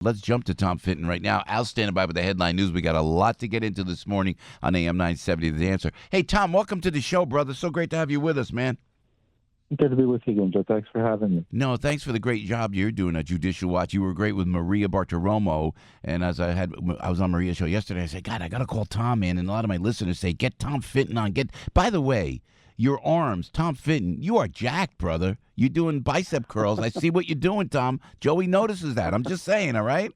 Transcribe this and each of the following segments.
let's jump to Tom Fitton right now. Al standing by with the headline news. We got a lot to get into this morning on AM 970, The Answer. Hey, Tom, welcome to the show, brother. So great to have you with us, man. Good to be with you again, Joe. Thanks for having me. No, thanks for the great job you're doing at Judicial Watch. You were great with Maria Bartiromo, and as I was on Maria's show yesterday, I said, God, I got to call Tom, man, and a lot of my listeners say, get Tom Fitton on. By the way, your arms, Tom Fitton, you are jacked, brother. You're doing bicep curls. I see what you're doing, Tom. Joey notices that. I'm just saying, all right?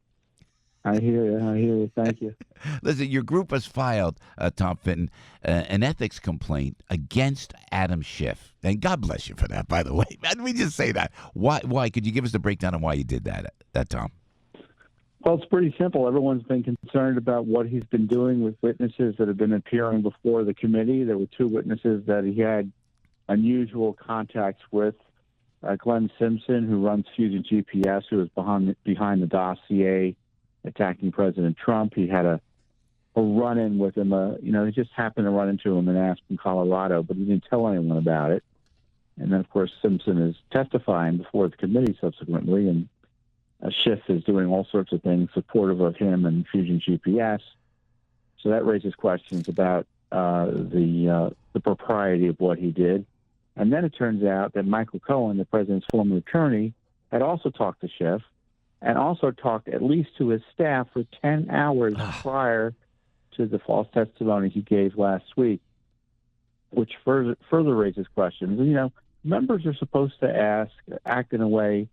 I hear you. Thank you. Listen, your group has filed, Tom Fitton, an ethics complaint against Adam Schiff. And God bless you for that, by the way. Let me just say that. Why? Could you give us the breakdown on why you did that, Tom? Well, it's pretty simple. Everyone's been concerned about what he's been doing with witnesses that have been appearing before the committee. There were 2 witnesses that he had unusual contacts with. Glenn Simpson, who runs Fusion GPS, who was behind the dossier attacking President Trump. He had a run-in with him. He just happened to run into him in Aspen, Colorado, but he didn't tell anyone about it. And then, of course, Simpson is testifying before the committee subsequently, and Schiff is doing all sorts of things supportive of him and Fusion GPS. So that raises questions about the propriety of what he did. And then it turns out that Michael Cohen, the president's former attorney, had also talked to Schiff, and also talked at least to his staff for 10 hours prior to the false testimony he gave last week, which further raises questions. Members are supposed to act in a way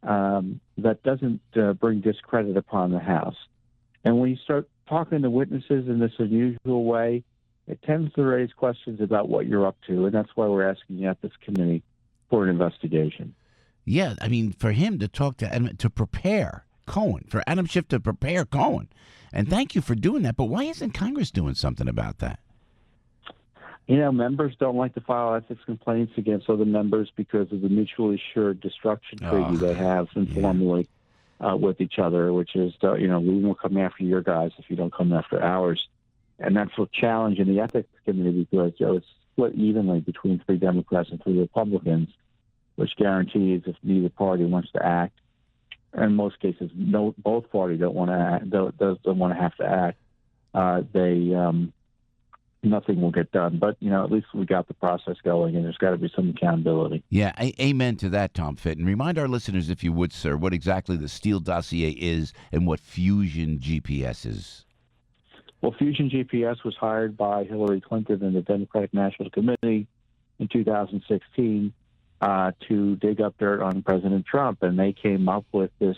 that doesn't bring discredit upon the House. And when you start talking to witnesses in this unusual way, it tends to raise questions about what you're up to, and that's why we're asking the Ethics Committee for an investigation. Yeah, I mean, for him to talk to prepare Cohen, for Adam Schiff to prepare Cohen. And thank you for doing that. But why isn't Congress doing something about that? Members don't like to file ethics complaints against other members because of the mutually assured destruction treaty they have informally with each other, which is, we will come after your guys if you don't come after ours. And that's a challenge in the Ethics Committee because it's split evenly between 3 Democrats and 3 Republicans, which guarantees if neither party wants to act, in most cases, both parties don't want to act, don't want to have to act. Nothing will get done. But at least we got the process going, and there's got to be some accountability. Yeah, amen to that, Tom Fitton. Remind our listeners, if you would, sir, what exactly the Steele dossier is and what Fusion GPS is. Well, Fusion GPS was hired by Hillary Clinton and the Democratic National Committee in 2016. To dig up dirt on President Trump, and they came up with this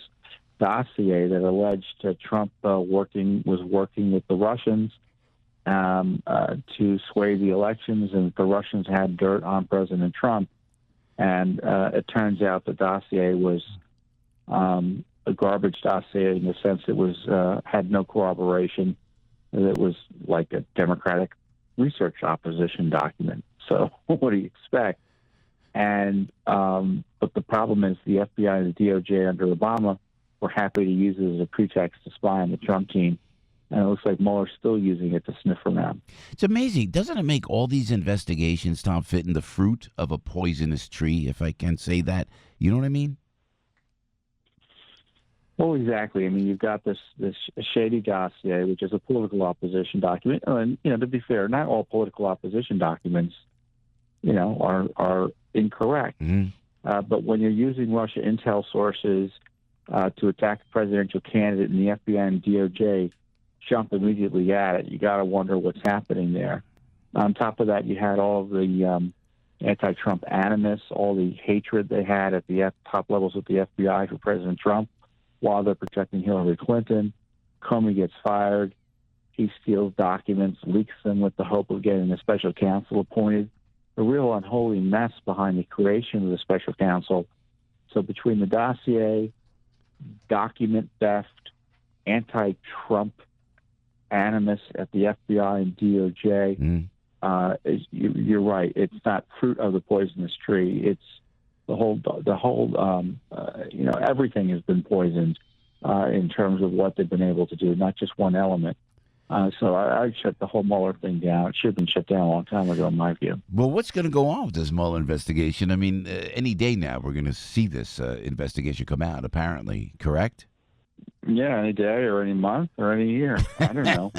dossier that alleged Trump was working with the Russians to sway the elections, and the Russians had dirt on President Trump. And it turns out the dossier was a garbage dossier in the sense it was had no corroboration. It was like a Democratic research opposition document. So what do you expect? And but the problem is the FBI and the DOJ under Obama were happy to use it as a pretext to spy on the Trump team. And it looks like Mueller's still using it to sniff around. It's amazing. Doesn't it make all these investigations, Tom Fitton, the fruit of a poisonous tree, if I can say that? You know what I mean? Well, exactly. I mean, you've got this shady dossier, which is a political opposition document. And, to be fair, not all political opposition documents, are incorrect. Mm-hmm. But when you're using Russia intel sources to attack a presidential candidate and the FBI and DOJ jump immediately at it, you got to wonder what's happening there. On top of that, you had all of the anti-Trump animus, all the hatred they had at the top levels of the FBI for President Trump while they're protecting Hillary Clinton. Comey gets fired. He steals documents, leaks them with the hope of getting a special counsel appointed. A real unholy mess behind the creation of the special counsel. So between the dossier, document theft, anti-Trump animus at the FBI and DOJ, you're right. It's not fruit of the poisonous tree. It's the whole. Everything has been poisoned in terms of what they've been able to do, not just one element. So I shut the whole Mueller thing down. It should have been shut down a long time ago, in my view. Well, what's going to go on with this Mueller investigation? I mean, any day now we're going to see this investigation come out, apparently, correct? Yeah, any day or any month or any year. I don't know.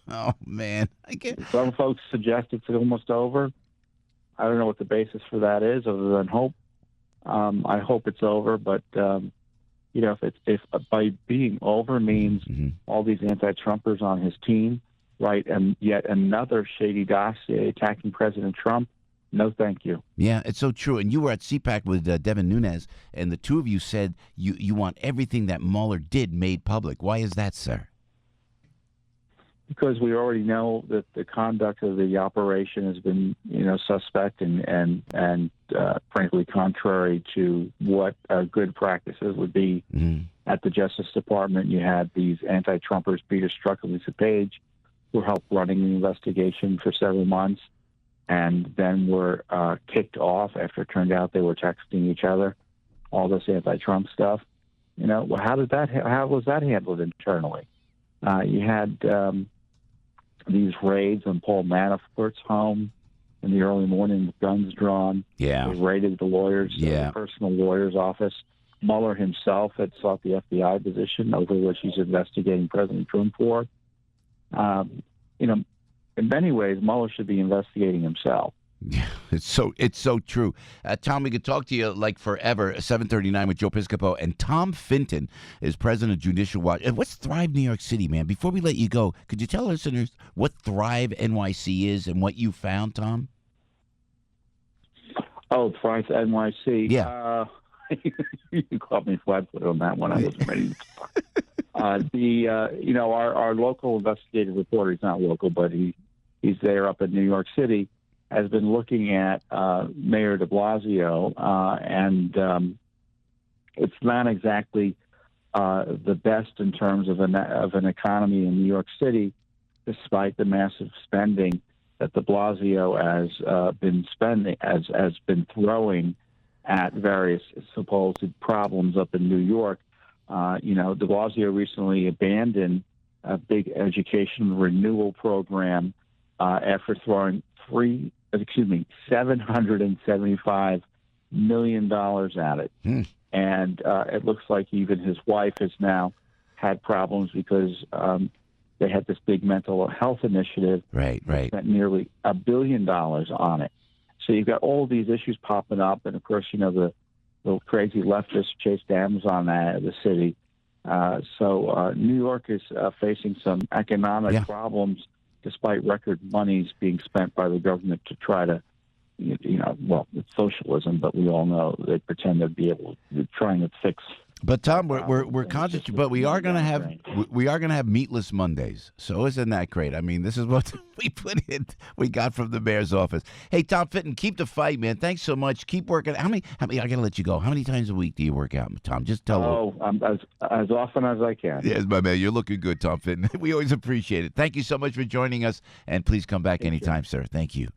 Oh man, I get. Some folks suggest it's almost over. I don't know what the basis for that is, other than hope. I hope it's over, but if by being over means all these anti-Trumpers on his team, right, and yet another shady dossier attacking President Trump, no, thank you. Yeah, it's so true. And you were at CPAC with Devin Nunes, and the two of you said you want everything that Mueller did made public. Why is that, sir? Because we already know that the conduct of the operation has been, suspect and frankly contrary to what good practices would be at the Justice Department. You had these anti-Trumpers, Peter Strzok and Lisa Page, who helped running the investigation for several months, and then were kicked off after it turned out they were texting each other, all this anti-Trump stuff. How was that handled internally? You had these raids on Paul Manafort's home in the early morning with guns drawn. Yeah. They raided the lawyer's personal lawyer's office. Mueller himself had sought the FBI position over which he's investigating President Trump for. In many ways, Mueller should be investigating himself. Yeah, it's so true. Tom, we could talk to you like forever. 7:39 with Joe Piscopo, and Tom Fitton is president of Judicial Watch. And what's Thrive New York City, man? Before we let you go, could you tell listeners what Thrive NYC is and what you found, Tom? Oh, Thrive NYC. Yeah. You caught me flat-footed on that one. I wasn't ready to talk. Our local investigative reporter, he's not local, but he's there up in New York City, has been looking at Mayor de Blasio, and it's not exactly the best in terms of an economy in New York City, despite the massive spending that de Blasio has been throwing at various supposed problems up in New York. De Blasio recently abandoned a big education renewal program after throwing $775 million at it. And it looks like even his wife has now had problems because they had this big mental health initiative. Right. Spent nearly $1 billion on it. So you've got all these issues popping up. And, of course, the crazy leftists chased Amazon out of the city. So New York is facing some economic problems, despite record monies being spent by the government to try to, it's socialism, but we all know they pretend to be able to trying to fix. But Tom, we're conscious, but we are going to have meatless Mondays. So isn't that great? I mean, this is what we got from the mayor's office. Hey, Tom Fitton, keep the fight, man. Thanks so much. Keep working. How many? I got to let you go. How many times a week do you work out, Tom? Just tell. As often as I can. Yes, my man. You're looking good, Tom Fitton. We always appreciate it. Thank you so much for joining us, and please come back anytime, sir. Thank you.